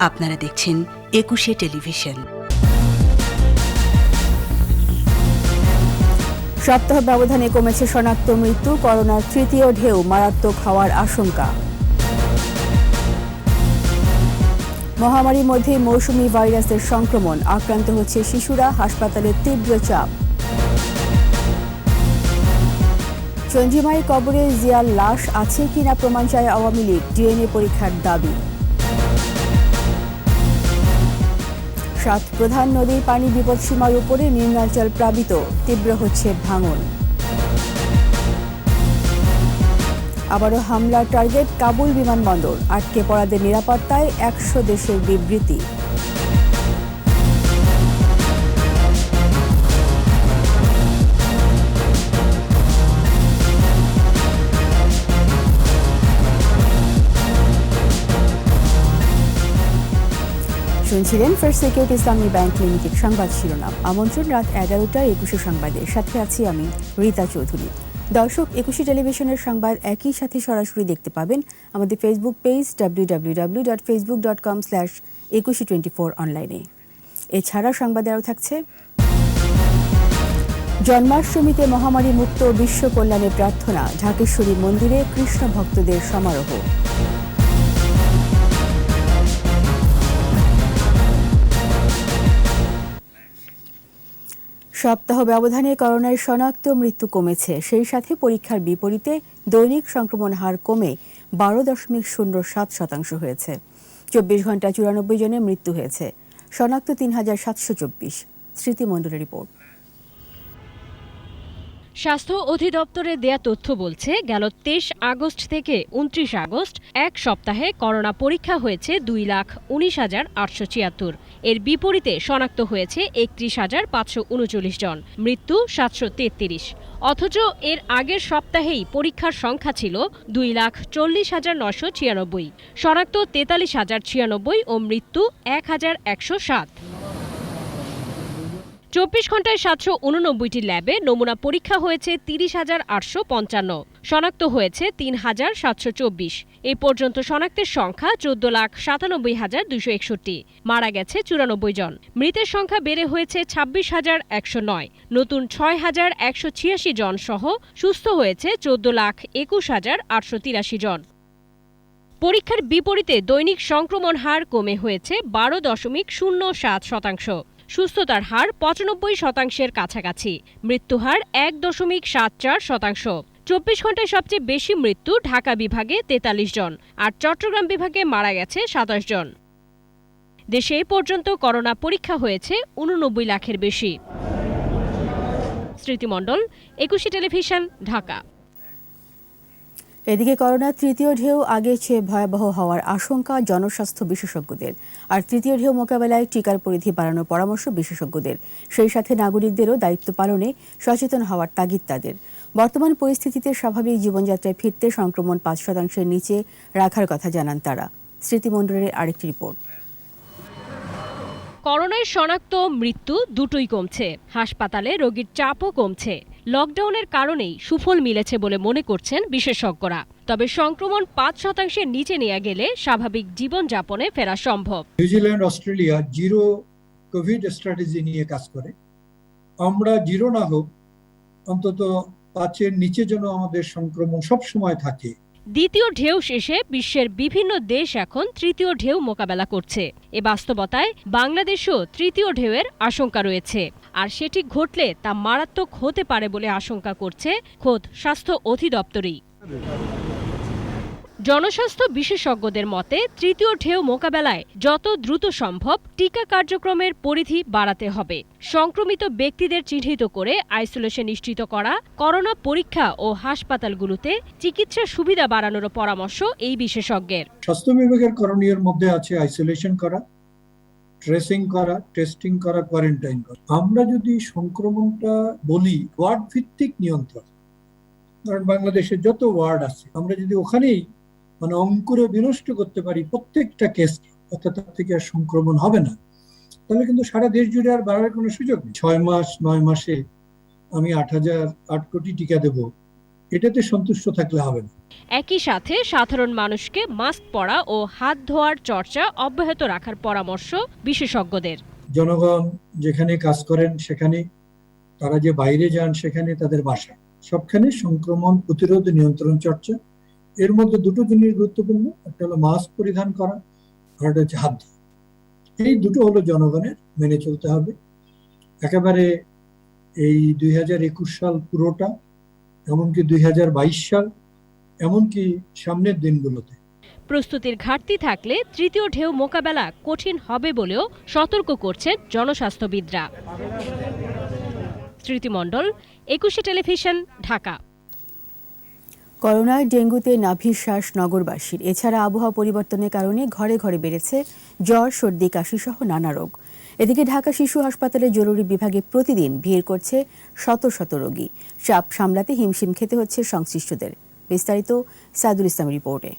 আপনারা দেখছেন একুশে টেলিভিশন। সপ্তাহ ব্যবধানে কমেছে শনাক্ত মৃত্যু, করোনার তৃতীয় ঢেউ মারাত্মক হওয়ার আশঙ্কা। মহামারীর মধ্যে মৌসুমী ভাইরাসের সংক্রমণ, আক্রান্ত হচ্ছে শিশুরা, হাসপাতালে তীব্র চাপ। চন্দ্রিমাই কবরে জিয়ার লাশ আছে কিনা প্রমাণ চায় আওয়ামী লীগ, ডিএনএ পরীক্ষার দাবি। 7 প্রধান নদীর পানি বিপদসীমার উপরে, নিম্নাঞ্চল প্লাবিত, তীব্র হচ্ছে ভাঙন। আবারও হামলার টার্গেট কাবুল বিমানবন্দর, আটকে পড়াদের নিরাপত্তায় 100 দেশের বিবৃতি। শুনছিলেন ফার্স্ট সিকিউরিটি ইসলামী ব্যাংক লিমিটেড সংবাদ শিরোনাম। আমন্ত্রণ রাত 11টায় একুশে সংবাদের সাথে আছি আমি রীতা চৌধুরী। দর্শক, একুশে টেলিভিশনের সংবাদ একই সাথে সরাসরি দেখতে পাবেন আমাদের ফেসবুক পেজ www.facebook.com/2124 অনলাইনে। এছাড়া সংবাদে আরও থাকছে জন্মাষ্টমীতে মহামারী মুক্ত বিশ্ব কল্যাণে প্রার্থনা, ঢাকেশ্বরী মন্দিরে কৃষ্ণ ভক্তদের সমারোহ। সপ্তাহ ব্যবধানে করোনার শনাক্ত মৃত্যু কমেছে, সেই সাথে পরীক্ষার বিপরীতে দৈনিক সংক্রমণ হার কমে 12.07% হয়েছে। 24 ঘন্টায় 94 জনের মৃত্যু হয়েছে, শনাক্ত 3724। স্মৃতি মণ্ডলের রিপোর্ট। স্বাস্থ্য অধিদপ্তরের দেয়া তথ্য বলছে, গেল 23 আগস্ট থেকে 29 আগস্ট এক সপ্তাহে করোনা পরীক্ষা হয়েছে 2,19,876। এর বিপরীতে শনাক্ত হয়েছে 31,539 জন, মৃত্যু 733। অথচ এর আগের সপ্তাহেই পরীক্ষার সংখ্যা ছিল 2,40,996, শনাক্ত 43,096 ও মৃত্যু 1,107। 24 ঘন্টায় 789টি ল্যাবে নমুনা পরীক্ষা হয়েছে 30,855, শনাক্ত হয়েছে 3,724। এই পর্যন্ত শনাক্তের সংখ্যা 14,97,261, মারা গেছে 94 জন। মৃতের সংখ্যা বেড়ে হয়েছে 26,109, নতুন 6,186 জন সহ সুস্থ হয়েছে 14,21,883 জন। পরীক্ষার বিপরীতে দৈনিক সংক্রমণ হার কমে হয়েছে 12.07%। সুস্থতার হার 95%-এর কাছাকাছি, মৃত্যুহার 1.74%। 24 ঘন্টায় সবচেয়ে বেশি মৃত্যু ঢাকা বিভাগে 43 জন, আর চট্টগ্রাম বিভাগে মারা গেছে 27 জন। দেশে এ পর্যন্ত করোনা পরীক্ষা হয়েছে 89 লাখের বেশি। স্মৃতি মণ্ডল, একুশে টেলিভিশন, ঢাকা। এদিকে করোনার তৃতীয় ঢেউ আগের চেয়ে ভয়াবহ হওয়ার আশঙ্কা জনস্বাস্থ্য বিশেষজ্ঞদের, আর তৃতীয় ঢেউ মোকাবেলায় টিকার পরিধি বাড়ানোর পরামর্শ বিশেষজ্ঞদের। সেই সাথে নাগরিকদেরও দায়িত্ব পালনে সচেতন হওয়ার তাগিদ তাদের। বর্তমান পরিস্থিতিতে স্বাভাবিক জীবনযাত্রায় ফিরতে সংক্রমণ 5%-এর নিচে রাখার কথা জানান তারা। স্মৃতিমণ্ডলের আরেকটি রিপোর্ট। করোনায় শনাক্ত মৃত্যু দুটোই কমছে, হাসপাতালে রোগীর চাপও কমছে। লকডাউনের কারণেই সুফল মিলেছে বলে মনে করছেন বিশেষজ্ঞরা। তবে সংক্রমণ 5%-এর নিচে নিয়ে গেলে স্বাভাবিক জীবনযাপনে ফেরা সম্ভব। New Zealand, Australia zero Covid strategy নিয়ে কাজ করে। আমরা জিরো না হোক, অন্তত 5-এর নিচে যেন আমাদের সংক্রমণ সব সময় থাকে। দ্বিতীয় ঢেউ শেষে বিশ্বের বিভিন্ন দেশ এখন তৃতীয় ঢেউ মোকাবেলা করছে। এ বাস্তবতায় বাংলাদেশেও তৃতীয় ঢেউয়ের আশঙ্কা রয়েছে, আর সেটি ঘটলে তা মারাত্মক হতে পারে বলে আশঙ্কা করছে খোদ স্বাস্থ্য অধিদপ্তরই। জনস্বাস্থ্য বিশেষজ্ঞদের মতে, তৃতীয় ঢেউ মোকাবেলায় যত দ্রুত সম্ভব টিকা কার্যক্রমের পরিধি বাড়াতে হবে। সংক্রমিত ব্যক্তিদের চিহ্নিত করে আইসোলেশন নিশ্চিত করা, করোনা পরীক্ষা ও হাসপাতালগুলোতে চিকিৎসা সুবিধা বাড়ানোর পরামর্শ এই বিশেষজ্ঞের। স্বাস্থ্য বিভাগের করণীয়ের মধ্যে আছে আইসোলেশন করা, ট্রেসিং করা, টেস্টিং করা, কোয়ারেন্টাইন করা। আমরা যদি সংক্রমণটা বলি ওয়ার্ড ভিত্তিক নিয়ন্ত্রণ, কারণ বাংলাদেশে যত ওয়ার্ড আছে আমরা যদি ওখানেই অঙ্কুরে বিনষ্ট করতে পারি প্রত্যেকটা কেস, অর্থাৎ তার থেকে আর সংক্রমণ হবে না, তাহলে কিন্তু সারা দেশ জুড়ে আর বাড়ার কোনো সুযোগ নেই। 6 মাস 9 মাসে আমি 8 কোটি টিকা দেব, এটাতে সন্তুষ্ট থাকলে হবে না। একই সাথে সাধারণ মানুষকে মাস্ক পরা ও হাত ধোয়ার চর্চা অব্যাহত রাখার পরামর্শ বিশেষজ্ঞদের। জনগণ যেখানে কাজ করেন সেখানে, তারা যে বাইরে যান সেখানে, তাদের বাসা, সবখানে সংক্রমণ প্রতিরোধ নিয়ন্ত্রণ চর্চা। এর মধ্যে দুটো জিনিস গুরুত্বপূর্ণ, একটা হলো মাস্ক পরিধান করা আর একটা হচ্ছে হাত ধোয়া। এই দুটো হলো জনগণের মেনে চলতে হবে। একেবারে এই 2021 সাল পুরোটা, এমনকি 2022 সাল, এমনকি সামনের দিনগুলোতে প্রস্তুতির ঘাটতি থাকলে তৃতীয় ঢেউ মোকাবেলা কঠিন হবে বলেও সতর্ক করছেন জনস্বাস্থ্যবিদরা। স্মৃতি মণ্ডল, 21 টেলিভিশন, ঢাকা। করোনায় ডেঙ্গুতে নাভিশ্বাস নগরবাসীর। এছাড়া আবহাওয়া পরিবর্তনের কারণে ঘরে ঘরে বেড়েছে জ্বর, সর্দি, কাশি সহ নানা রোগ। এদিকে ঢাকা শিশু হাসপাতালে জরুরি বিভাগে প্রতিদিন ভিড় করছে শত শত রোগী। চাপ সামলাতে হিমশিম খেতে হচ্ছে সংশ্লিষ্টদের। বিস্তারিত সাইদুল ইসলামের রিপোর্টে।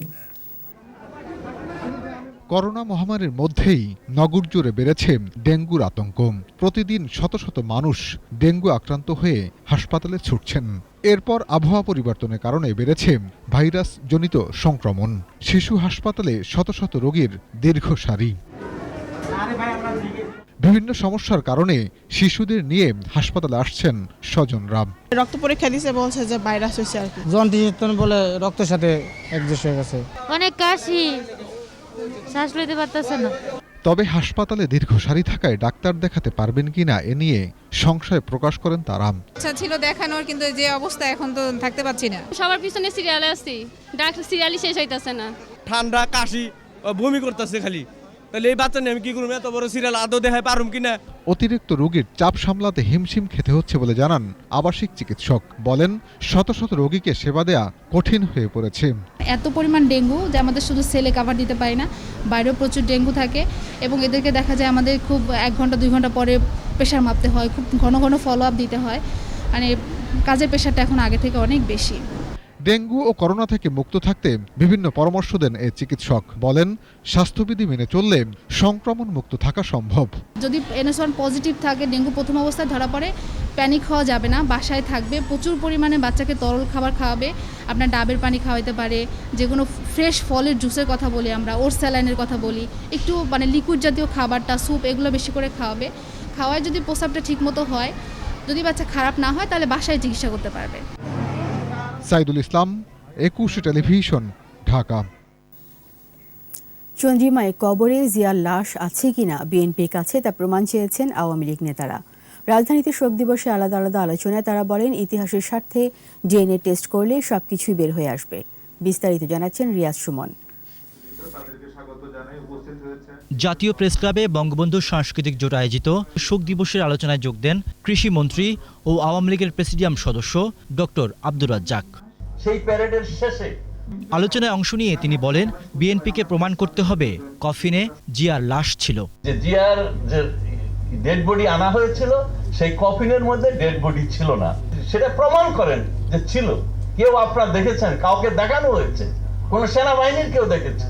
করোনা মহামারীর মধ্যেই নগর জুড়ে বেড়েছে ডেঙ্গুর আতঙ্ক। প্রতিদিন শত শত মানুষ ডেঙ্গু আক্রান্ত হয়ে হাসপাতালে ছুটছেন। এরপর আবহাওয়া পরিবর্তনের কারণে বেড়েছে ভাইরাস জনিত সংক্রমণ। শিশু হাসপাতালে শত শত রোগীর দীর্ঘ সারি। বিভিন্ন সমস্যার কারণে শিশুদের নিয়ে হাসপাতালে আসছেন স্বজনরা। রক্ত পরীক্ষা দিছে, বলছে যে ভাইরাস হয়েছে আর কি। জন্ডিস বলে রক্তের সাথে অ্যাডজাস্ট হয়ে গেছে। অনেক কাশি, শ্বাস লইতে পারতেছে না। তবে হাসপাতালে দীর্ঘ সারি থাকায় ডাক্তার দেখাতে পারবেন কিনা এ নিয়ে সংশয় প্রকাশ করেন তারা। আচ্ছা ছিল দেখানোর, কিন্তু যে অবস্থা এখন তো থাকতে পারছি না। সবার পিছনে সিরিয়ালে আছি, ডাক্তার সিরিয়ালই শেষ হইতাছে না। ঠান্ডা, কাশি, বমি করতেছে খালি। তাহলে এই বাচ্চা নিয়ে আমি কি করব? এত বড় সিরিয়াল আদৌ দেখায় পারুম কিনা? অতিরিক্ত রোগীর চাপ সামলাতে হিমশিম খেতে হচ্ছে বলে জানান আবাসিক চিকিৎসক। বলেন, শত শত রোগীকে সেবা দেয়া কঠিন হয়ে পড়েছে। এত পরিমাণ ডেঙ্গু যে আমাদের শুধু সেলে কাভার দিতে পারি না, বাইরেও প্রচুর ডেঙ্গু থাকে এবং এদেরকে দেখা যায় আমাদের খুব 1 ঘন্টা 2 ঘন্টা পরে প্রেশার মাপতে হয়, খুব ঘন ঘন ফলো আপ দিতে হয়। মানে কাজের প্রেশারটা এখন আগে থেকে অনেক বেশি। ডেঙ্গু ও করোনা থেকে মুক্ত থাকতে বিভিন্ন পরামর্শ দেন এই চিকিৎসক। বলেন, স্বাস্থ্যবিধি মেনে চললে সংক্রমণ মুক্ত থাকা সম্ভব। যদি NS1 পজিটিভ থাকে, ডেঙ্গু প্রথম অবস্থায় ধরা পড়ে, প্যানিক হওয়া যাবে না, বাসায় থাকবে, প্রচুর পরিমাণে বাচ্চাকে তরল খাবার খাওয়াবে। আপনার ডাবের পানি খাওয়াইতে পারে, যে কোনো ফ্রেশ ফলের জুসের কথা বলি আমরা, ওর স্যালাইনের কথা বলি, একটু মানে লিকুইড জাতীয় খাবারটা, স্যুপ, এগুলো বেশি করে খাওয়াবে। খাওয়ায় যদি প্রস্রাবটা ঠিক মতো হয়, যদি বাচ্চা খারাপ না হয়, তাহলে বাসায় চিকিৎসা করতে পারবে। সাইদুল ইসলাম, 21 টেলিভিশন, ঢাকা। চন্দ্রিমায় কবরে জিয়ার লাশ আছে কিনা বিএনপির কাছে তা প্রমাণ চেয়েছেন আওয়ামী লীগ নেতারা। রাজধানীতে শোক দিবসে আলাদা আলাদা আলোচনায় তারা বলেন, ইতিহাসের স্বার্থে DNA টেস্ট করলে সবকিছুই বের হয়ে আসবে। বিস্তারিত জানাচ্ছেন রিয়াজ সুমন। জাতীয় প্রেসক্লাবে বঙ্গবন্ধু সাংস্কৃতিক জোট আয়োজিত শোক দিবসের আলোচনায় যোগ দেন কৃষিমন্ত্রী ও আওয়ামী লীগের প্রেসিডিয়াম সদস্য ডক্টর আব্দুর রাজ্জাক। সেই প্যারেডের শেষে আলোচনায় অংশ নিয়ে তিনি বলেন, বিএনপিকে প্রমাণ করতে হবে কফিনে জিয়ার লাশ ছিল। যে জিয়ার যে ডেড বডি আনা হয়েছিল, সেই কফিনের মধ্যে ডেড বডি ছিল না, সেটা প্রমাণ করেন যে ছিল। কেউ আপনারা দেখেছেন? কাউকে দেখানো হয়েছে? কোন সেনাবাহিনীর কেউ দেখেছে?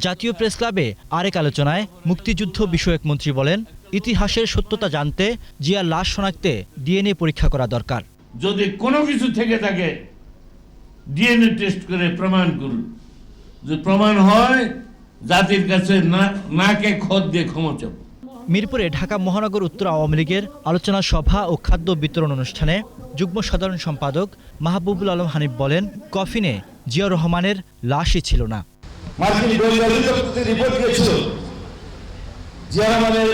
জাতীয় প্রেস ক্লাবে আরেক আলোচনায় মুক্তিযুদ্ধ বিষয়ক মন্ত্রী বলেন, ইতিহাসের সত্যতা জানতে জিয়ার লাশ শনাক্তে DNA পরীক্ষা করা দরকার। যদি কোনো কিছু থেকে থাকে DNA টেস্ট করে প্রমাণ করুন। যদি প্রমাণ হয়, জাতির কাছে নাকে খত দিয়ে ক্ষমা চাব। মিরপুরে ঢাকা মহানগর উত্তর আওয়ামী লীগের আলোচনা সভা ও খাদ্য বিতরণ অনুষ্ঠানে যুগ্ম সাধারণ সম্পাদক মাহবুবুল আলম হানিফ বলেন, কফিনে জিয়াউর রহমানের লাশই ছিল না। মার্কিন গোয়েন্দা অধিদপ্তর রিপোর্ট দিয়েছিল, জিয়া রহমানের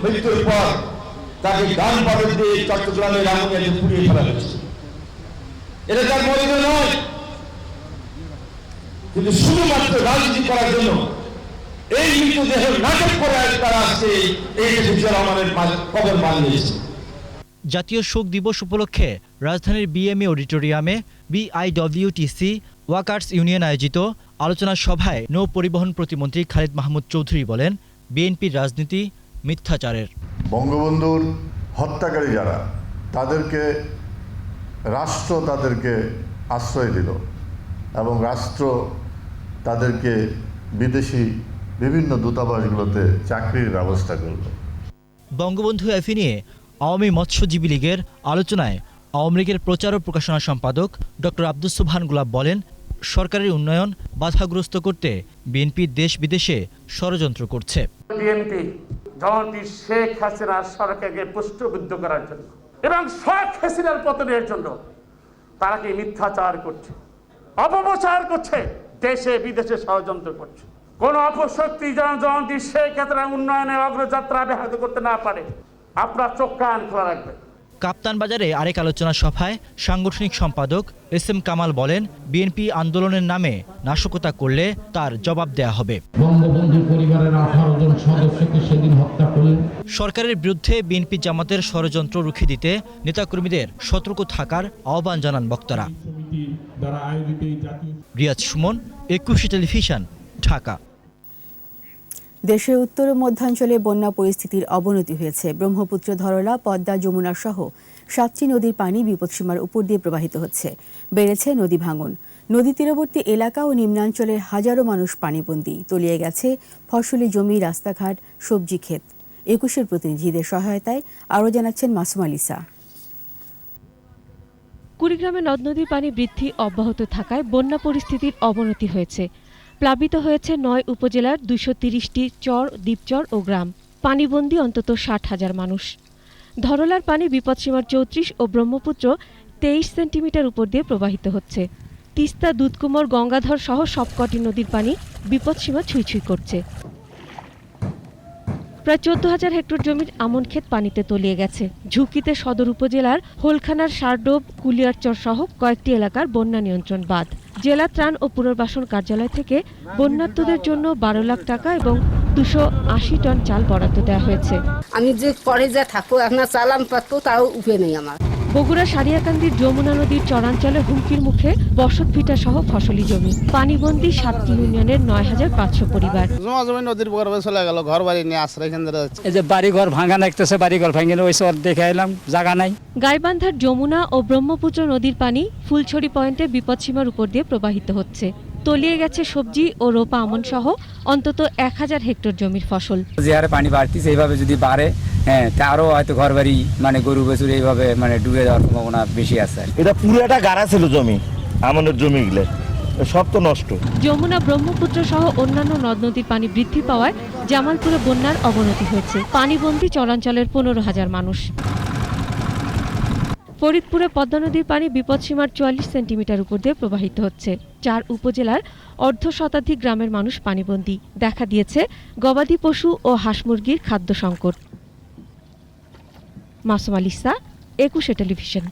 মৃত্যুর পর তাকে গান পাথর দিয়ে চট্টগ্রামের আগুনে পুড়িয়ে ফেলা হয়েছে। এটা তার মরিদে নয়, কিন্তু শুধুমাত্র রাজনীতি করার জন্য এই মৃতদেহ নাটক করে তারা আসছে এই দেশে জিয়া রহমানের কবর বানিয়েছে। জাতীয় শোক দিবস উপলক্ষে রাজধানীর BMA অডিটোরিয়ামে BIWTC ওয়াকার্স ইউনিয়ন আয়োজিত আলোচনা সভায় নৌ পরিবহন প্রতিমন্ত্রী খালিদ মাহমুদ চৌধুরী বলেন, বিএনপির রাজনীতি মিথ্যাচারের। বঙ্গবন্ধুর হত্যাকারী যারা, তাদেরকে রাষ্ট্র তাদেরকে আশ্রয় দিল এবং রাষ্ট্র তাদেরকে বিদেশি বিভিন্ন দূতাবাসগুলোতে চাকরির ব্যবস্থা করল। বঙ্গবন্ধু এফি নিয়ে আওয়ামী মৎস্যজীবী লীগের আলোচনায় আওয়ামী লীগের প্রচার ও প্রকাশনা সম্পাদক ডক্টর আব্দুস সুবহান গুলাব বলেন, সরকারের উন্নয়ন বাধাগ্রস্ত করতে বিএনপি দেশ বিদেশে ষড়যন্ত্র করছে। বিএনপি জননেত্রী শেখ হাসিনার সরকারকে পুষ্টবিদ্ধ করার জন্য এবং শেখ হাসিনার পতনের জন্য তারা কি মিথ্যাচার করছে, অপপ্রচার করছে, দেশে বিদেশে ষড়যন্ত্র করছে। কোন অপশক্তি যেন জননেত্রী শেখ হাসিনার উন্নয়নের অগ্রযাত্রা ব্যাহত করতে না পারে, আপনার চোখ কান খোলা রাখবেন। কাপ্তান বাজারে আরেক আলোচনা সভায় সাংগঠনিক সম্পাদক এস এম কামাল বলেন, বিএনপি আন্দোলনের নামে নাশকতা করলে তার জবাব দেয়া হবে। বঙ্গবন্ধু পরিবারের 18 জন সদস্যকে সেদিন হত্যা করলেন। সরকারের বিরুদ্ধে বিএনপি জামাতের ষড়যন্ত্র রুখে দিতে নেতাকর্মীদের সতর্ক থাকার আহ্বান জানান বক্তারা। রিয়াজ সুমন, একুশে টেলিভিশন, ঢাকা। দেশের উত্তর ও মধ্যাঞ্চলে বন্যা পরিস্থিতির অবনতি হয়েছে। ব্রহ্মপুত্র, ধরলা, পদ্মা, যমুনা সহ 7টি নদীর পানি বিপদসীমার উপর দিয়ে প্রবাহিত হচ্ছে। বেড়েছে নদী ভাঙন। নদী তীরবর্তী এলাকা ও নিম্নাঞ্চলের হাজারো মানুষ পানিবন্দী। তলিয়ে গেছে ফসলি জমি, রাস্তাঘাট, সবজি ক্ষেত। একুশের প্রতিনিধিদের সহায়তায় আরও জানাচ্ছেন মাসুমা লিসা। কুড়িগ্রামে নদ নদীর পানি বৃদ্ধি অব্যাহত থাকায় বন্যা পরিস্থিতির অবনতি হয়েছে। প্লাবিত হয়েছে 9 উপজেলার 230টি চর, দ্বীপচর ও গ্রাম। পানিবন্দী অন্তত 60,000 মানুষ। ধরলার পানি বিপদসীমার 34 ও ব্রহ্মপুত্র 23 সেন্টিমিটার উপর দিয়ে প্রবাহিত হচ্ছে। তিস্তা, দুধকুমর, গঙ্গাধর সহ সবকটি নদীর পানি বিপদসীমা ছুঁই ছুঁই করছে। প্রায় 14,000 হেক্টর জমির আমন ক্ষেত পানিতে তলিয়ে গেছে। ঝুঁকিতে সদর উপজেলার হোলখানার সারডোব, কুলিয়ারচর সহ কয়েকটি এলাকার বন্যা নিয়ন্ত্রণ বাঁধ। জেলা ত্রাণ ও পুনর্বাসন কার্যালয় থেকে বন্যার্তদের জন্য 12 লাখ টাকা এবং 280 টন চাল বরাদ্দ দেওয়া হয়েছে। আমি যে পরে যা থাকো আপনার চালাম পাতো তাও উঠে নেই আমার। বগুড়া সারিয়াকান্দির যমুনা নদীর চরাঞ্চলে হুমকির মুখে বসত ভিটা সহ ফসলি জমি। পানিবন্দী 7টি ইউনিয়নের 9,500 পরিবার। জমি নদীর গর্ভে চলে গেল, ঘর বাড়ি নিয়ে আশ্রয় কেন্দ্রে। এই যে বাড়ি ঘর ভাঙা লাগতেছে, বাড়ি ঘর ভাঙে ওই সব দেখে এলাম, জায়গা নাই। গাইবান্ধার যমুনা ও ব্রহ্মপুত্র নদীর পানি ফুলছড়ি পয়েন্টে বিপদসীমার উপর দিয়ে প্রবাহিত হচ্ছে। তলিয়ে গেছে সবজি ও রোপা আমন সহ অন্তত 1000 হেক্টর জমির ফসল। যে হারে পানি বাড়তিছে, এইভাবে যদি বাড়ে তারও হয়তো ঘর বাড়ি গরু বেচুর এইভাবে ডুবে যাওয়ার সম্ভাবনা বেশি আছে। এটা পুরো একটা গাড়া ছিল জমি, আমাদের জমিগুলো সব তো নষ্ট। যমুনা, ব্রহ্মপুত্র সহ অন্যান্য নদ নদীর পানি বৃদ্ধি পাওয়ায় জামালপুরে বন্যার অবনতি হয়েছে। পানিবন্দী চরাঞ্চলের 15,000 মানুষ। ফরিদপুরে পদ্মা নদীর পানি বিপদসীমার 44 সেন্টিমিটার উপর দিয়ে প্রবাহিত হচ্ছে। 4 উপজেলার অর্ধশতাধিক গ্রামের মানুষ পানিবন্দী। দেখা দিয়েছে গবাদি পশু ও হাঁস মুরগির খাদ্য সংকট। মাসুমা লিসা, একুশে টেলিভিশন।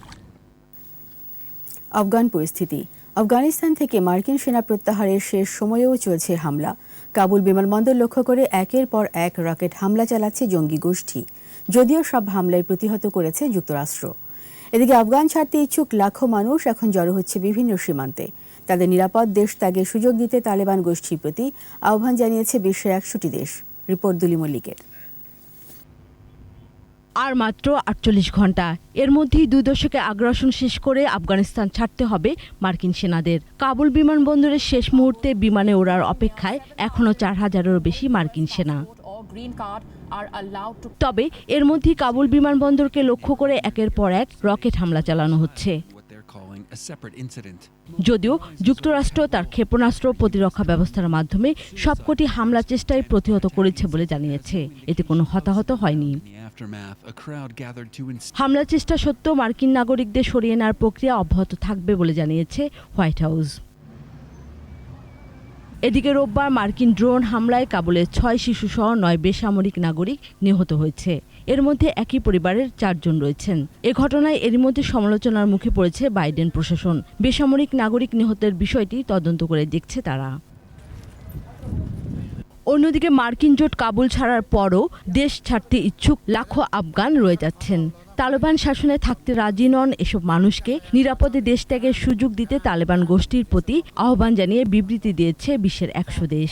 আফগান পরিস্থিতি। আফগানিস্তান থেকে মার্কিন সেনা প্রত্যাহারের শেষ সময়েও চলছে হামলা। কাবুল বিমানবন্দর লক্ষ্য করে একের পর এক রকেট হামলা চালাচ্ছে জঙ্গি গোষ্ঠী। যদিও সব হামলায় প্রতিহত করেছে যুক্তরাষ্ট্র। এদিকে আফগান ছাড়তে ইচ্ছুক লাখো মানুষ এখন জড়ো হচ্ছে বিভিন্ন সীমান্তে। তাদের নিরাপদ দেশ ত্যাগের সুযোগ দিতে তালেবান গোষ্ঠীর প্রতি আহ্বান জানিয়েছে বিশ্বের 100টি দেশ। রিপোর্ট দুলি মল্লিকের। আর মাত্র 48 ঘন্টা, এর মধ্যেই 2 দশকে আগ্রাসন শেষ করে আফগানিস্তান ছাড়তে হবে মার্কিন সেনাদের। কাবুল বিমানবন্দরের শেষ মুহূর্তে বিমানে ওড়ার অপেক্ষায় এখনও 4000-এরও বেশি মার্কিন সেনা। তবে এর মধ্যেই কাবুল বিমানবন্দরকে লক্ষ্য করে একের পর এক রকেট হামলা চালানো হচ্ছে। যদিও যুক্তরাষ্ট্র তার ক্ষেপণাস্ত্র প্রতিরক্ষা ব্যবস্থার মাধ্যমে সবকটি হামলা চেষ্টায় প্রতিহত করেছে বলে জানিয়েছে। এতে কোনো হতাহত হয়নি। হামলা চেষ্টা সত্ত্বেও মার্কিন নাগরিকদের সরিয়ে নেওয়ার প্রক্রিয়া অব্যাহত থাকবে বলে জানিয়েছে হোয়াইট হাউস। এদিকে রোববার মার্কিন ড্রোন হামলায় কাবুলের 6 শিশুসহ 9 বেসামরিক নাগরিক নিহত হয়েছে। এর মধ্যে একই পরিবারের 4 জন রয়েছেন। এ ঘটনায় এরই মধ্যে সমালোচনার মুখে পড়েছে বাইডেন প্রশাসন। বেসামরিক নাগরিক নিহতের বিষয়টি তদন্ত করে দেখছে তারা। অন্যদিকে মার্কিন জোট কাবুল ছাড়ার পরও দেশ ছাড়তে ইচ্ছুক লাখো আফগান রয়ে যাচ্ছেন। তালেবান শাসনে থাকতে রাজি নন এসব মানুষকে নিরাপদে দেশ ত্যাগের সুযোগ দিতে তালেবান গোষ্ঠীর প্রতি আহ্বান জানিয়ে বিবৃতি দিয়েছে বিশ্বের 100 দেশ।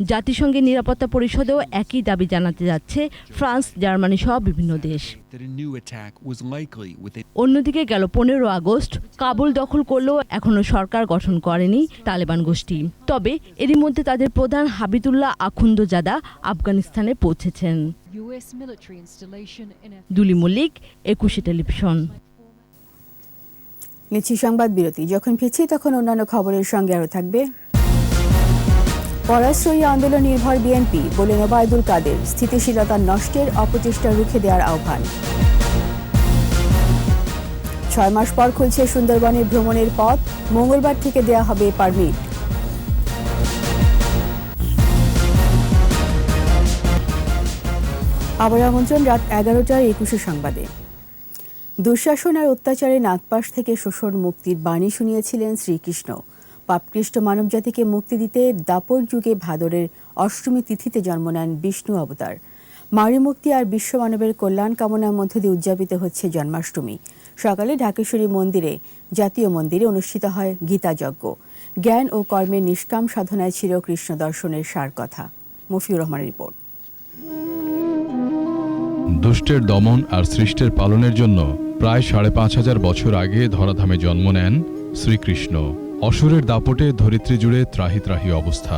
জাতিসংঘের নিরাপত্তা পরিষদেও একই দাবি জানাতে যাচ্ছে ফ্রান্স, জার্মানি সহ বিভিন্ন দেশ। অন্যদিকে গেল 15 আগস্ট কাবুল দখল করলেও এখনো সরকার গঠন করেনি তালেবান গোষ্ঠী। তবে এরই মধ্যে তাদের প্রধান হাবিবুল্লাহ আখুন্দজাদা আফগানিস্তানে পৌঁছেছেন। দুলি মল্লিক, 21 টেলিভিশন। নিচ্ছি সংবাদ বিরতি। যখন ফিরছি তখন অন্যান্য খবরের সঙ্গে আরও থাকবে পরাশ্রয়ী আন্দোলন নির্ভর বিএনপি, বলেন ওবায়দুল কাদের। স্থিতিশীলতা নষ্টের অপচেষ্টা রুখে দেওয়ার আহ্বান। 6 মাস পর খুলছে সুন্দরবনে ভ্রমণের পথ, মঙ্গলবার থেকে দেয়া হবে পারমিট। আবার আমন্ত্রণ রাত 11টার 21 সংবাদে। দুঃশাসন আর অত্যাচারে নাগপাশ থেকে শোষণ মুক্তির বাণী শুনিয়েছিলেন শ্রীকৃষ্ণ। পাপকৃষ্ট মানবজাতিকে মুক্তি দিতে দাপর যুগে ভাদরের অষ্টমী তিথিতে জন্ম নেন বিষ্ণু অবতার। মারি মুক্তি আর বিশ্ব মানবের কল্যাণ কামনার মধ্য দিয়ে উদযাপিত হচ্ছে জন্মাষ্টমী। সকালে ঢাকেশ্বরী মন্দিরে, জাতীয় মন্দিরে অনুষ্ঠিত হয় গীতাযজ্ঞ। জ্ঞান ও কর্মের নিষ্কাম সাধনায় ছিল কৃষ্ণ দর্শনের সার কথা। মফিউর রহমানের রিপোর্ট। দুষ্টের দমন আর সৃষ্টের পালনের জন্য প্রায় 5,500 বছর আগে ধরাধামে জন্ম নেন শ্রীকৃষ্ণ। অসুরের দাপটে ধরিত্রী জুড়ে ত্রাহি ত্রাহি অবস্থা,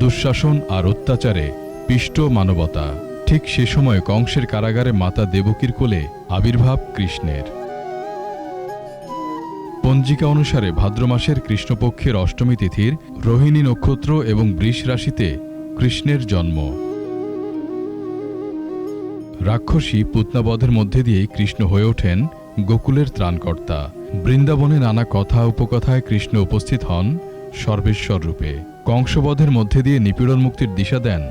দুঃশাসন আর অত্যাচারে পিষ্ট মানবতা। ঠিক সে সময় কংসের কারাগারে মাতা দেবকীর কোলে আবির্ভাব কৃষ্ণের। পঞ্জিকা অনুসারে ভাদ্র মাসের কৃষ্ণপক্ষের অষ্টমী তিথির রোহিণী নক্ষত্র এবং বৃষ রাশিতে কৃষ্ণের জন্ম। রাক্ষসী পুতনাবধের মধ্যে দিয়েই কৃষ্ণ হয়ে ওঠেন গোকুলের ত্রাণকর্তা। বৃন্দাবনে নানা কথা উপকথায় কৃষ্ণ উপস্থিত হন সর্বেশ্বর রূপে। কংসবধের মধ্যে দিয়ে নিপীড়ন মুক্তির দিশা দেন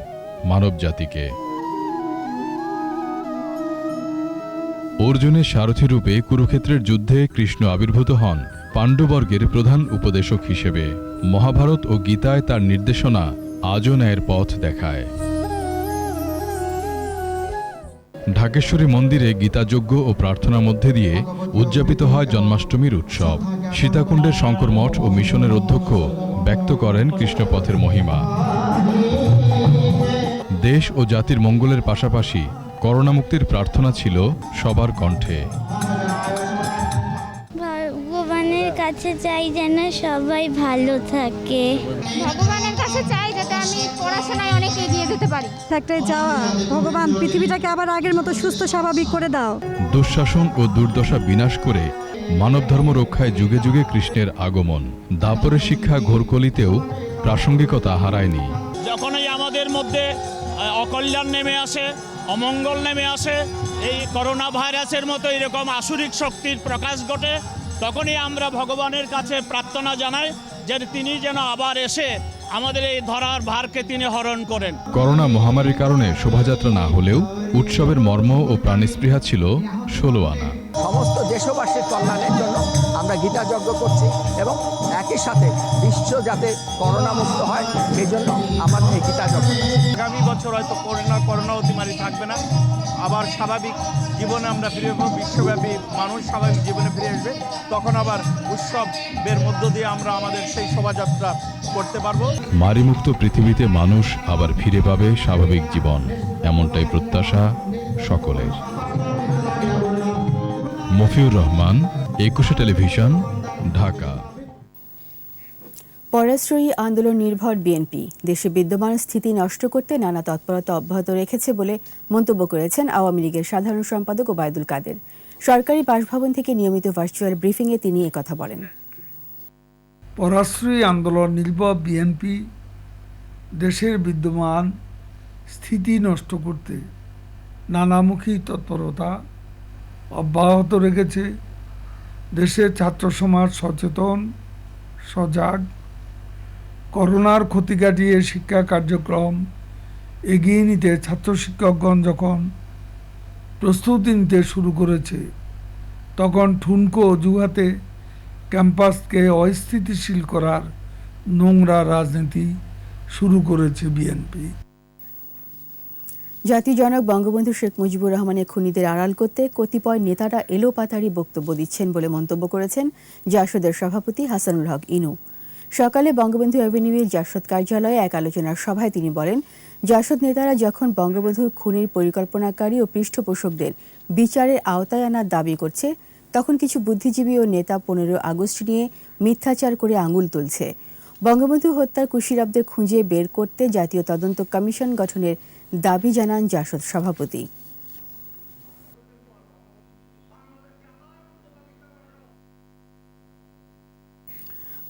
মানব জাতিকে। অর্জুনের সারথী রূপে কুরুক্ষেত্রের যুদ্ধে কৃষ্ণ আবির্ভূত হন পাণ্ডবর্গের প্রধান উপদেশক হিসেবে। মহাভারত ও গীতায় তার নির্দেশনা আজও ন্যায়ের পথ দেখায়। ঢাকেশ্বরী মন্দিরে গীতাযজ্ঞ ও প্রার্থনার মধ্যে দিয়ে উদযাপিত হয় জন্মাষ্টমীর উৎসব। সীতাকুণ্ডের শঙ্কর মঠ ও মিশনের অধ্যক্ষ ব্যক্ত করেন কৃষ্ণপথের মহিমা। দেশ ও জাতির মঙ্গলের পাশাপাশি করোনা মুক্তির প্রার্থনা ছিল সবার কণ্ঠে। ভগবানের কাছে চাই যেন সবাই ভালো থাকে। ভগবানের কাছে চাই যাতে আমি পড়াশোনায় অনেক এগিয়ে যেতে পারি। একটাই চাওয়া, ভগবান পৃথিবীটাকে আবার আগের মতো সুস্থ স্বাভাবিক করে দাও। দুঃশাসন ও দুর্দশা বিনাশ করে মানব ধর্ম রক্ষায় যুগে যুগে কৃষ্ণের আগমন। দাপরের শিক্ষা ঘোরকলিতেও প্রাসঙ্গিকতা হারায়নি। যখনই আমাদের মধ্যে অকল্যাণ নেমে আসে, অমঙ্গল নেমে আসে, এই করোনা ভাইরাসের মতো এরকম আসুরিক শক্তির প্রকাশ ঘটে, তখনই আমরা ভগবানের কাছে প্রার্থনা জানাই যে তিনি যেন আবার এসে আমাদের এই ধরার ভারকে তিনি হরণ করেন। করোনা মহামারীর কারণে শোভাযাত্রা না হলেও উৎসবের মর্ম ও প্রাণস্পৃহা ছিল 16 আনা। সমস্ত দেশবাসীর কল্যাণের জন্য আমরা গীতাযজ্ঞ করছি এবং একই সাথে বিশ্ব যাতে করোনা মুক্ত হয় সেই জন্য আমার এই গীতাযজ্ঞ। আগামী বছর হয়তো করোনা অতিমারি থাকবে না, আবার স্বাভাবিক জীবনে আমরা ফিরে আসবো, বিশ্বব্যাপী মানুষ স্বাভাবিক জীবনে ফিরে আসবে, তখন আবার উৎসবের মধ্য দিয়ে আমরা আমাদের সেই শোভাযাত্রা করতে পারবো। মারিমুক্ত পৃথিবীতে মানুষ আবার ফিরে পাবে স্বাভাবিক জীবন, এমনটাই প্রত্যাশা সকলের। মফিউর রহমান, 21 টেলিভিশন, ঢাকা। পরাশ্রয়ী আন্দোলন নির্ভর বিএনপি দেশে বিদ্যমান স্থিতি নষ্ট করতে নানা তৎপরতা অব্যাহত রেখেছে বলে মন্তব্য করেছেন আওয়ামী লীগের সাধারণ সম্পাদক ওবায়দুল কাদের। সরকারি বাসভবন থেকে নিয়মিত ভার্চুয়াল ব্রিফিংয়ে তিনি একথা বলেন। পরাশ্রয়ী আন্দোলন নির্ভর বিএনপি দেশের বিদ্যমান স্থিতি নষ্ট করতে নানামুখী তৎপরতা অব্যাহত রেখেছে। দেশের ছাত্র সমাজ সচেতন, সজাগ। করোনার ক্ষতি কাটিয়ে শিক্ষা কার্যক্রম এগিয়ে নিতে ছাত্র শিক্ষকগণ যখন প্রস্তুতি নিতে শুরু করেছে, তখন ঠুনকো অজুহাতে ক্যাম্পাসকে অস্থিতিশীল করার নোংরা রাজনীতি শুরু করেছে বিএনপি। জাতির জনক বঙ্গবন্ধু শেখ মুজিবুর রহমানের খুনিদের আড়াল করতে কতিপয় নেতারা এলোপাতাড়ি বক্তব্য দিচ্ছেন বলে মন্তব্য করেছেন জাসদের সভাপতি হাসানুল হক ইনু। সকালে বঙ্গবন্ধু অ্যাভিনিউয়ের জাসদ কার্যালয়ে এক আলোচনা সভায় তিনি বলেন, জাসদ নেতারা যখন বঙ্গবন্ধুর খুনের পরিকল্পনাকারী ও পৃষ্ঠপোষকদের বিচারের আওতায় আনার দাবি করছে, তখন কিছু বুদ্ধিজীবী ও নেতা 15 আগস্ট নিয়ে মিথ্যাচার করে আঙুল তুলছে। বঙ্গবন্ধু হত্যার কুশীলবদের খুঁজে বের করতে জাতীয় তদন্ত কমিশন গঠনের দাবি জানান জাসদ সভাপতি।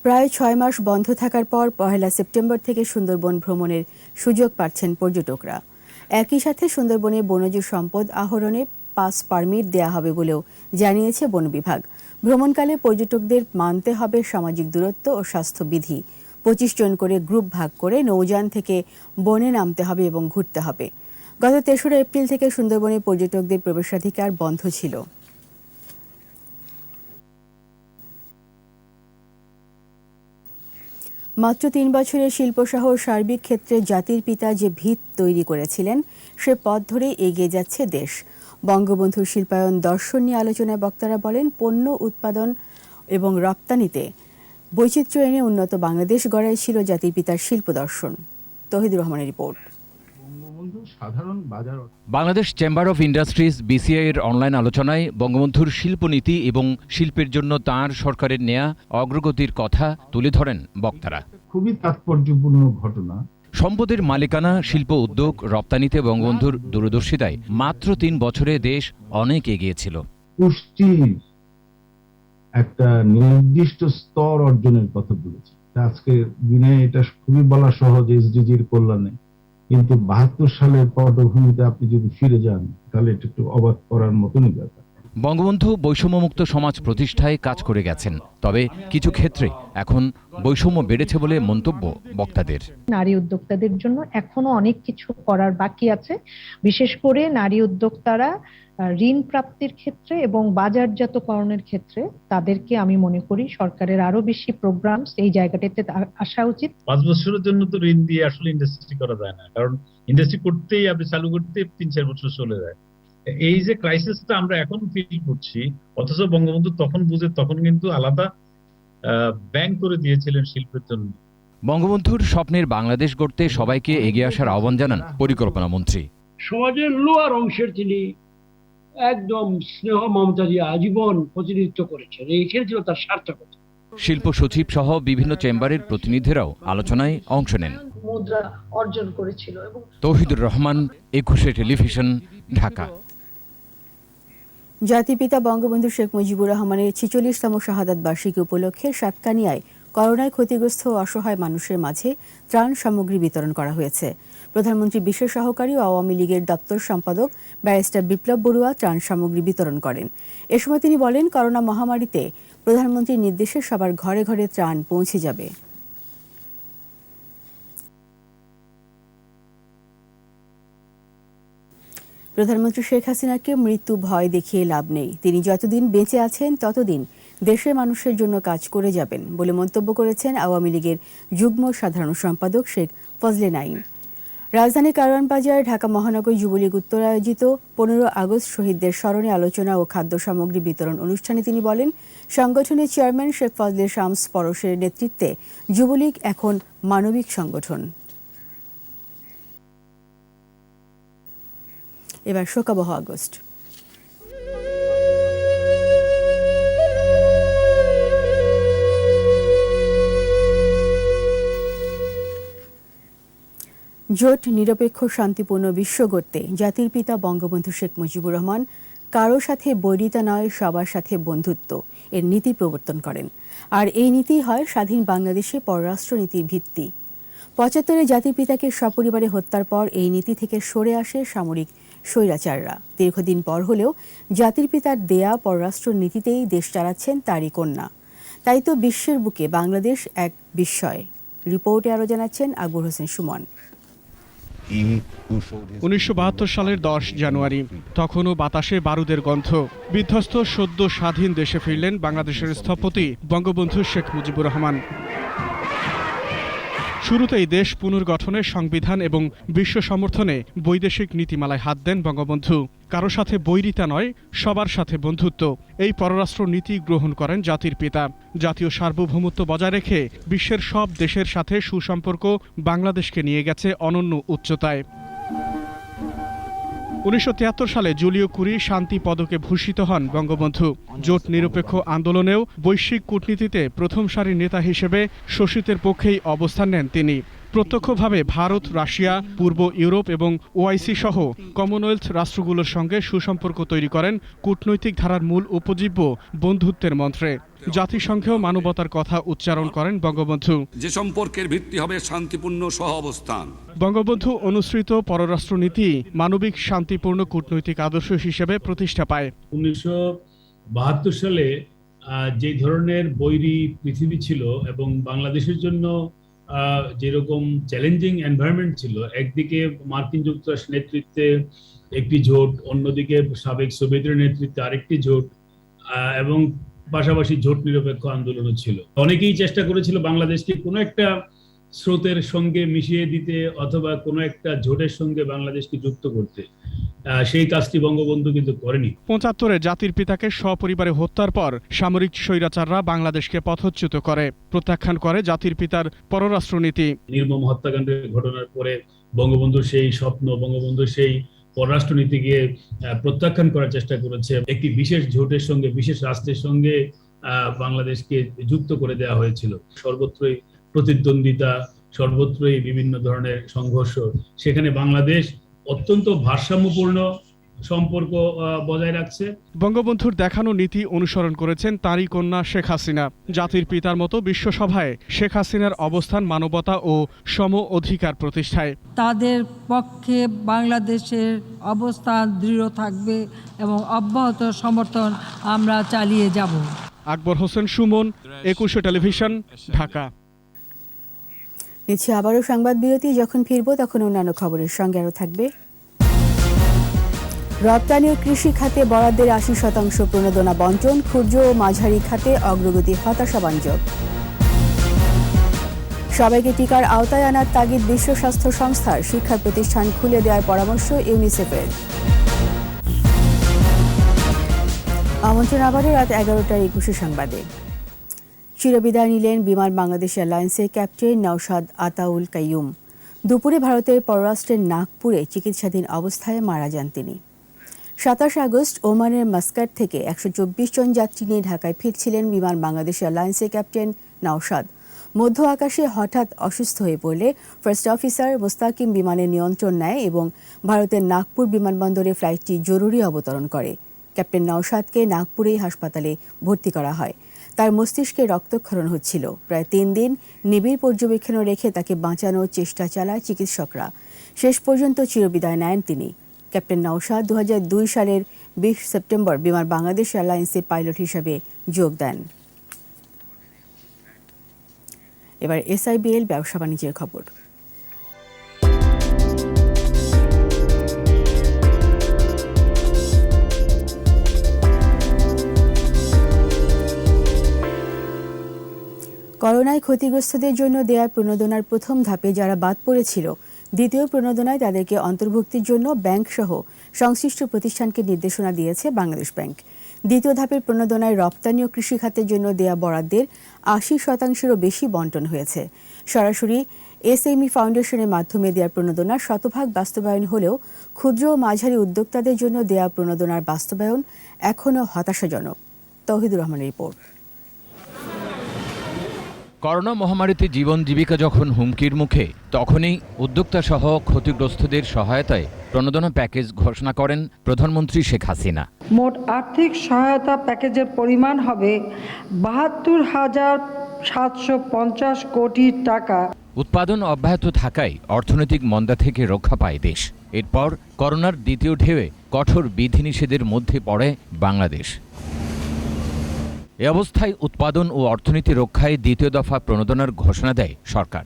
প্রায় 6 মাস বন্ধ থাকার পর 1 সেপ্টেম্বর থেকে সুন্দরবন ভ্রমণের সুযোগ পাচ্ছেন পর্যটকরা। একই সাথে সুন্দরবনে বনজ সম্পদ আহরণে পাস পারমিট দেয়া হবে বলেও জানিয়েছে বন বিভাগ। ভ্রমণকালে পর্যটকদের মানতে হবে সামাজিক দূরত্ব ও স্বাস্থ্যবিধি। 25 জন করে গ্রুপ ভাগ করে নৌযান থেকে বনে নামতে হবে এবং ঘুরতে হবে। গত 3রা এপ্রিল থেকে সুন্দরবনে পর্যটকদের প্রবেশাধিকার বন্ধ ছিল। মাত্র 3 বছরের শিল্পসহ সার্বিক ক্ষেত্রে জাতির পিতা যে ভিত তৈরি করেছিলেন, সে পথ ধরেই এগিয়ে যাচ্ছে দেশ। বঙ্গবন্ধুর শিল্পায়ন দর্শন নিয়ে আলোচনায় বক্তারা বলেন, পণ্য উৎপাদন এবং রপ্তানিতে বৈচিত্র্য এনে উন্নত বাংলাদেশ গড়াই ছিল জাতির পিতার শিল্প দর্শন। তৌহিদুর রহমানের report. Bangladesh chamber of industries BCI এর অনলাইন আলোচনায় বঙ্গবন্ধুর শিল্পনীতি এবং শিল্পের জন্য তাঁর সরকারের নেয়া অগ্রগতির কথা তুলে ধরেন বক্তারা। খুবই তাৎপর্যপূর্ণ ঘটনা। সম্পদের মালিকানা, শিল্প উদ্যোগ, রপ্তানিতে বঙ্গবন্ধুর দূরদর্শিতায় মাত্র 3 বছরে দেশ অনেক এগিয়েছিল। পুষ্টির একটা নির্দিষ্ট স্তর অর্জনের কথা বলেছে। আজকে দিনে এটা খুবই বলা সহজ SDGর কল্যাণে, কিন্তু 72 সালের পটভূমিতে আপনি যদি ফিরে যান তাহলে এটা একটু অবাক করার মতনই ব্যাপার। বঙ্গবন্ধু বৈষম্যমুক্ত সমাজ প্রতিষ্ঠায় কাজ করে গেছেন, তবে কিছু ক্ষেত্রে এখন বৈষম্য বেড়েছে বলে মন্তব্য বক্তাদের। নারী উদ্যোক্তাদের জন্য এখনো অনেক কিছু করার বাকি আছে, বিশেষ করে নারী উদ্যোক্তারা ঋণ প্রাপ্তির ক্ষেত্রে এবং বাজারজাতকরণের ক্ষেত্রে তাদেরকে আমি মনে করি সরকারের আরো বেশি প্রোগ্রাম এই জায়গাটাতে আসা উচিত। 5 বছরের জন্য তো ঋণ দিয়ে আসলে ইন্ডাস্ট্রি করা যায় না, কারণ ইন্ডাস্ট্রি করতেই আপনি চালু করতে 3-4 বছর চলে যায়। এই যে ক্রাইসিসটা আমরা এখন ফিল করছি, অথচ বঙ্গবন্ধু তখন বুঝে তখন কিন্তু আলাদা ব্যাংক করে দিয়েছিলেন শিল্পের জন্য। বঙ্গবন্ধুর স্বপ্নের বাংলাদেশ গড়তে সবাইকে এগিয়ে আসার আহ্বান জানান পরিকল্পনা মন্ত্রী। সমাজের লোয়ার অংশের তিনি একদম স্নেহ মমতা দিয়ে আজীবন প্রতিনিধিত্ব করেছেন, এইখানে ছিল তার সার্থকতা। শিল্প সচিব সহ বিভিন্ন চেম্বারের প্রতিনিধিরাও আলোচনায় অংশ নেন। মুদ্রা অর্জন করেছিল। এবং তৌহিদুর রহমান, 21 টেলিভিশন, ঢাকা। জাতিপিতা বঙ্গবন্ধু শেখ মুজিবুর রহমানের 46তম শাহাদাত বার্ষিকী উপলক্ষে সাতকানিয়ায় করোনায় ক্ষতিগ্রস্ত ও অসহায় মানুষের মাঝে ত্রাণ সামগ্রী বিতরণ করা হয়েছে। প্রধানমন্ত্রী বিশেষ সহকারী ও আওয়ামী লীগের দপ্তর সম্পাদক ব্যারিস্টার বিপ্লব বড়ুয়া ত্রাণ সামগ্রী বিতরণ করেন। এ সময় তিনি বলেন, করোনা মহামারীতে প্রধানমন্ত্রীর নির্দেশে সবার ঘরে ঘরে ত্রাণ পৌঁছে যাবে। প্রধানমন্ত্রী শেখ হাসিনাকে মৃত্যু ভয় দেখিয়ে লাভ নেই। তিনি যতদিন বেঁচে আছেন ততদিন দেশের মানুষের জন্য কাজ করে যাবেন বলে মন্তব্য করেছেন আওয়ামী লীগের যুগ্ম সাধারণ সম্পাদক শেখ ফজলে নাঈম। রাজধানী কারওয়ান বাজার ঢাকা মহানগর যুবলীগ উত্তর আয়োজিত 15 আগস্ট শহীদদের স্মরণে আলোচনা ও খাদ্য সামগ্রী বিতরণ অনুষ্ঠানে তিনি বলেন, সংগঠনের চেয়ারম্যান শেখ ফজলে শামস পরশের নেতৃত্বে যুবলীগ এখন মানবিক সংগঠন। এবার শোকাবহ আগস্ট। জোট নিরপেক্ষ শান্তিপূর্ণ বিশ্ব গড়তে জাতির পিতা বঙ্গবন্ধু শেখ মুজিবুর রহমান কারো সাথে বৈরিতা নয়, সবার সাথে বন্ধুত্ব এর নীতি প্রবর্তন করেন। আর এই নীতি হয় স্বাধীন বাংলাদেশে পররাষ্ট্রনীতির ভিত্তি। 75-এ জাতির পিতাকে সপরিবারে হত্যার পর এই নীতি থেকে সরে আসে সামরিক স্বৈরাচাররা। দীর্ঘদিন পর হলেও জাতির পিতার দেয়া পররাষ্ট্র নীতিতেই দেশ চালাচ্ছেন তারই কন্যা। তাই তো বিশ্বের বুকে বাংলাদেশ এক বিস্ময়। রিপোর্টে আরও জানাচ্ছেন আকবর হোসেন সুমন। 1972 সালের 10 জানুয়ারি, তখনও বাতাসে বারুদের গন্ধ। বিধ্বস্ত সদ্য স্বাধীন দেশে ফিরলেন বাংলাদেশের স্থপতি বঙ্গবন্ধু শেখ মুজিবুর রহমান। শুরুতেই দেশ পুনর্গঠনে সংবিধান এবং বিশ্ব সমর্থনে বৈদেশিক নীতিমালায় হাত দেন বঙ্গবন্ধু। কারো সাথে বৈরিতা নয়, সবার সাথে বন্ধুত্ব, এই পররাষ্ট্র নীতি গ্রহণ করেন জাতির পিতা। জাতীয় সার্বভৌমত্ব বজায় রেখে বিশ্বের সব দেশের সাথে সুসম্পর্ক বাংলাদেশকে নিয়ে গেছে অনন্য উচ্চতায়। 1973 সালে জুলিও কুরি শান্তি পদকে ভূষিত হন বঙ্গবন্ধু। জোট নিরপেক্ষ আন্দোলনেও বৈশ্বিক কূটনীতিতে প্রথম সারির নেতা হিসেবে শোষিতের পক্ষেই অবস্থান নেন তিনি। প্রত্যক্ষভাবে ভারত, রাশিয়া, পূর্ব ইউরোপ এবং ওআইসি সহ কমনওয়েলথ রাষ্ট্রগুলোর সঙ্গে সুসম্পর্ক তৈরি করেন কূটনৈতিক ধারার মূল উপজীব্য বন্ধুত্বের মন্ত্রে। জাতিসংঘেও মানবতার কথা উচ্চারণ করেন বঙ্গবন্ধু। যে সম্পর্কের ভিত্তি হবে শান্তিপূর্ণ সহাবস্থান। বঙ্গবন্ধু অনুসৃত পররাষ্ট্রনীতি মানবিক শান্তিপূর্ণ কূটনৈতিক আদর্শ হিসেবে প্রতিষ্ঠা পায়। 1972 সালে যে ধরনের বৈরী পৃথিবী ছিল এবং বাংলাদেশের জন্য যেরকম চ্যালেঞ্জিং এনভায়রনমেন্ট ছিল, একদিকে মার্কিন যুক্তরাষ্ট্রের নেতৃত্বে একটি জোট, অন্যদিকে সাবেক সোভিয়েতের নেতৃত্বে আরেকটি জোট, এবং পাশাপাশি জোট নিরপেক্ষ আন্দোলনও ছিল। অনেকেই চেষ্টা করেছিল বাংলাদেশকে কোনো একটা স্রোতের সঙ্গে মিশিয়ে দিতে অথবা কোনো একটা জোটের সঙ্গে বাংলাদেশকে যুক্ত করতে। সেই কাজটি বঙ্গবন্ধু কিন্তু করেনি। 75-এ জাতির পিতাকে সপরিবারে হত্যার পর সামরিক স্বৈরাচাররা বাংলাদেশকে পথচ্যুত করে, প্রত্যাখ্যান করে জাতির পিতার পররাষ্ট্রনীতি। নির্মম হত্যাকাণ্ডের ঘটনার পরে বঙ্গবন্ধুর সেই স্বপ্ন, বঙ্গবন্ধুর সেই পররাষ্ট্রনীতিকে প্রত্যাখ্যান করার চেষ্টা করেছে। একটি বিশেষ জোটের সঙ্গে, বিশেষ রাষ্ট্রের সঙ্গে বাংলাদেশকে যুক্ত করে দেওয়া হয়েছিল। সর্বত্রই প্রতিদ্বন্দ্বিতা, সর্বত্রই বিভিন্ন ধরনের সংঘর্ষ। সেখানে বাংলাদেশ অত্যন্ত ভারসাম্যপূর্ণ সম্পর্ক বজায় রাখছে। বঙ্গবন্ধুর দেখানো নীতি অনুসরণ করেছেন তাঁরই কন্যা শেখ হাসিনা। জাতির পিতার মতো বিশ্বসভায় শেখ হাসিনার অবস্থান মানবতা ও সম অধিকার প্রতিষ্ঠায়। তাদের পক্ষে বাংলাদেশের অবস্থান দৃঢ় থাকবে এবং অব্যাহত সমর্থন আমরা চালিয়ে যাব। আকবর হোসেন সুমন, 21 টেলিভিশন, ঢাকা। নিচ্ছে আবারও সংবাদ বিরতি। যখন ফিরবো তখন অন্যান্য খবরের সঙ্গে আরও থাকবে রপ্তানি ও কৃষি খাতে বরাদ্দের 80% প্রণোদনা বণ্টন, ক্ষুদ্র ও মাঝারি খাতে অগ্রগতি হতাশাব্যঞ্জক। সবাইকে টিকার আওতায় আনার তাগিদ বিশ্ব স্বাস্থ্য সংস্থার, শিক্ষা প্রতিষ্ঠান খুলে দেওয়ার পরামর্শ ইউনিসেফের। আমন্ত্রণ আবারও রাত 11টার 21 সংবাদে। চিরবিদায় নিলেন বিমান বাংলাদেশ এয়ারলাইন্সের ক্যাপ্টেন নওশাদ আতাউল কাইয়ুম। দুপুরে ভারতের পররাষ্ট্রের নাগপুরে চিকিৎসাধীন অবস্থায় মারা যান তিনি। 27 আগস্ট ওমানের মাস্কাট থেকে 124 জন যাত্রী নিয়ে ঢাকায় ফিরছিলেন বিমান বাংলাদেশ এয়ারলাইন্সের ক্যাপ্টেন নওশাদ। মধ্য আকাশে হঠাৎ অসুস্থ হয়ে পড়লে ফার্স্ট অফিসার মোস্তাকিম বিমানের নিয়ন্ত্রণ নেয় এবং ভারতের নাগপুর বিমানবন্দরে ফ্লাইটটি জরুরি অবতরণ করে। ক্যাপ্টেন নওশাদকে নাগপুরেই হাসপাতালে ভর্তি করা হয়। তার মস্তিষ্কে রক্তক্ষরণ হচ্ছিল। প্রায় 3 দিন নিবিড় পর্যবেক্ষণে রেখে তাকে বাঁচানোর চেষ্টা চালায় চিকিৎসকরা। শেষ পর্যন্ত চিরবিদায় নেন তিনি। ক্যাপ্টেন নওশাদ 2002 সালের 20 সেপ্টেম্বর বিমান বাংলাদেশ এয়ারলাইন্সে পাইলট হিসেবে যোগ দেন। এবার SIBL ব্যবসা বাণিজ্যের খবর। করোনায় ক্ষতিগ্রস্তদের জন্য দেয়া প্রণোদনার প্রথম ধাপে যারা বাদ পড়েছিল, দ্বিতীয় প্রণোদনায় তাদেরকে অন্তর্ভুক্তির জন্য ব্যাংকসহ সংশ্লিষ্ট প্রতিষ্ঠানকে নির্দেশনা দিয়েছে বাংলাদেশ ব্যাংক। দ্বিতীয় ধাপের প্রণোদনায় রপ্তানি ও কৃষি খাতের জন্য দেয়া বরাদ্দের 80%-এরও বেশি বণ্টন হয়েছে। সরাসরি SME ফাউন্ডেশনের মাধ্যমে দেয়া প্রণোদনার 100% বাস্তবায়ন হলেও ক্ষুদ্র ও মাঝারি উদ্যোক্তাদের জন্য দেয়া প্রণোদনার বাস্তবায়ন এখনও হতাশাজনক। তৌহিদুর রহমানের রিপোর্ট। করোনা মহামারীতে জীবন জীবিকা যখন হুমকির মুখে, তখনই উদ্যোক্তা সহ ক্ষতিগ্রস্তদের সহায়তায় প্রণোদনা প্যাকেজ ঘোষণা করেন প্রধানমন্ত্রী শেখ হাসিনা। মোট আর্থিক সহায়তা প্যাকেজের পরিমাণ হবে 72,750 কোটি টাকা। উৎপাদন অব্যাহত থাকায় অর্থনৈতিক মন্দা থেকে রক্ষা পায় দেশ। এরপর করোনার দ্বিতীয় ঢেউয়ে কঠোর বিধিনিষেধের মধ্যে পড়ে বাংলাদেশ। এ অবস্থায় উৎপাদন ও অর্থনীতি রক্ষায় দ্বিতীয় দফা প্রণোদনার ঘোষণা দেয় সরকার।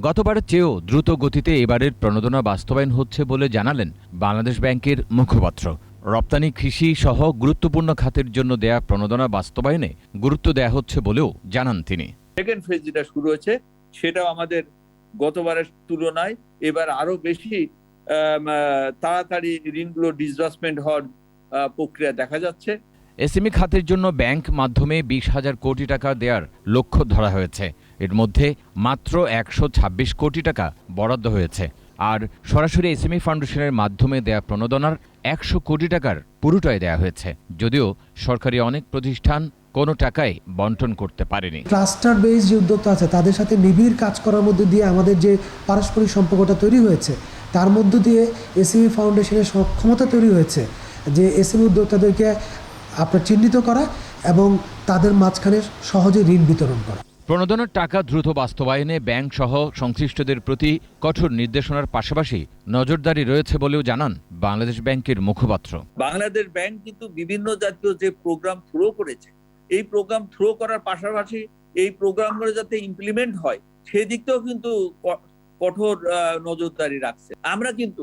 গতবারের চেয়েও দ্রুত গতিতে এবারের প্রণোদনা বাস্তবায়ন হচ্ছে বলে জানালেন বাংলাদেশ ব্যাংকের মুখপাত্র। রপ্তানি, কৃষি সহ গুরুত্বপূর্ণ খাতের জন্য দেয়া প্রণোদনা বাস্তবায়নে গুরুত্ব দেয়া হচ্ছে বলেও জানান তিনি। সেকেন্ড ফেজ যেটা শুরু হয়েছে সেটাও আমাদের গতবারের তুলনায় এবার আরো বেশি তাড়াতাড়ি ঋণগুলো ডিসবার্সমেন্ট হওয়ার প্রক্রিয়া দেখা যাচ্ছে। এসএমই খাতের জন্য ব্যাংক মাধ্যমে 20,000 কোটি টাকা দেওয়ার লক্ষ্য ধরা হয়েছে। এর মধ্যে মাত্র 126 কোটি টাকা বরাদ্দ হয়েছে। আর সরাসরি এসএমই ফাউন্ডেশনের মাধ্যমে দেয়া প্রণোদনার 100 কোটি টাকার পুরোটাই দেয়া হয়েছে, যদিও সরকারি অনেক প্রতিষ্ঠান কোনো টাকাই বন্টন করতে পারেনি। ক্লাস্টার বেস যে উদ্যোক্তা আছে তাদের সাথে নিবিড় কাজ করার মধ্যে দিয়ে আমাদের যে পারস্পরিক সম্পর্কটা তৈরি হয়েছে, তার মধ্য দিয়ে এসএমই ফাউন্ডেশনের সক্ষমতা তৈরি হয়েছে যে এসএমই উদ্যোক্তাদেরকে আপনার চিহ্নিত করা এবং তাদের মাঝখানে সহজে ঋণ বিতরণ করা। প্রণোদনার টাকা দ্রুত বাস্তবায়নে ব্যাংক সহ সংশ্লিষ্টদের প্রতি কঠোর নির্দেশনার পাশাপাশি নজরদারি রয়েছে বলেও জানান বাংলাদেশ ব্যাংকের মুখপাত্র। বাংলাদেশ ব্যাংক কিন্তু বিভিন্ন জাতীয় যে প্রোগ্রাম থ্রো করেছে, এই প্রোগ্রাম থ্রো করার পাশাপাশি এই প্রোগ্রামগুলো যাতে ইমপ্লিমেন্ট হয় সেদিকটাও কিন্তু কঠোর নজরদারি রাখছে। আমরা কিন্তু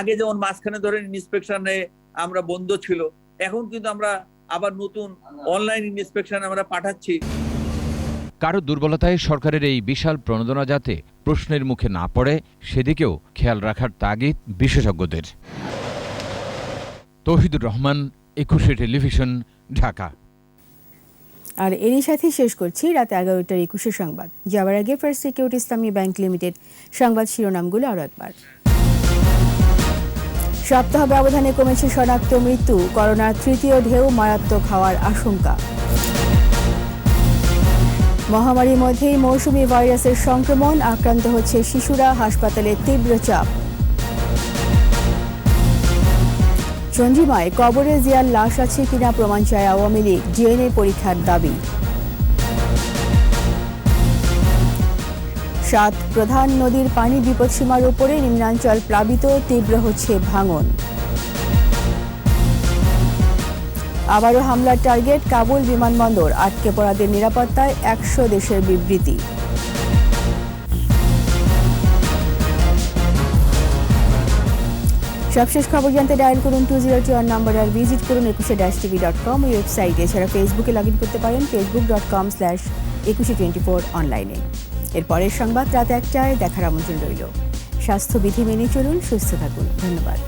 আগে যেমন মাঝখানে ধরেন ইন্সপেকশনে আমরা বন্ধ ছিল, এখন কিন্তু আমরা আবার নতুন অনলাইন ইন্সপেকশন আমরা পাঠাচ্ছি। কারো দুর্বলতায় সরকারের এই বিশাল প্রণোদনা যাতে প্রশ্নের মুখে না পড়ে সেদিকেও খেয়াল রাখার তাগিদ বিশেষজ্ঞদের। তৌহিদুর রহমান, 21 টেলিভিশন, ঢাকা। আর এরই সাথে শেষ করছি রাত 11টার 21 সংবাদ। যাওয়ার আগে ফার্স্ট সিকিউরিটি ইসলামী ব্যাংক লিমিটেড সংবাদ শিরোনামগুলো আরও একবার। সপ্তাহ ব্যবধানে কমেছে শনাক্ত মৃত্যু, করোনার তৃতীয় ঢেউ মারাত্মক হওয়ার আশঙ্কা। মহামারীর মধ্যেই মৌসুমি ভাইরাসের সংক্রমণ, আক্রান্ত হচ্ছে শিশুরা, হাসপাতালে তীব্র চাপ। চন্দ্রিমায় কবরে জিয়ার লাশ আছে কিনা প্রমাণ চায় আওয়ামী লীগ, ডিএনএ পরীক্ষার দাবি। 7 প্রধান নদীর পানি বিপদসীমার উপরে, নিম্নাঞ্চল প্লাবিত, তীব্র হচ্ছে ভাঙন। আবারও হামলার টার্গেট কাবুল বিমানবন্দর, আটকে পড়াদের নিরাপত্তায় 100 দেশের বিবৃতি। সবশেষ খবর জানতে ডায়াল করুন 2021 নাম্বার আর ভিজিট করুন 21-tv.com ওয়েবসাইটে। এছাড়া ফেসবুকে লগ ইন করতে পারেন facebook.com/2124 অনলাইনে। এরপরের সংবাদ রাত 1টায় দেখার আমন্ত্রণ রইল। স্বাস্থ্যবিধি মেনে চলুন, সুস্থ থাকুন। ধন্যবাদ।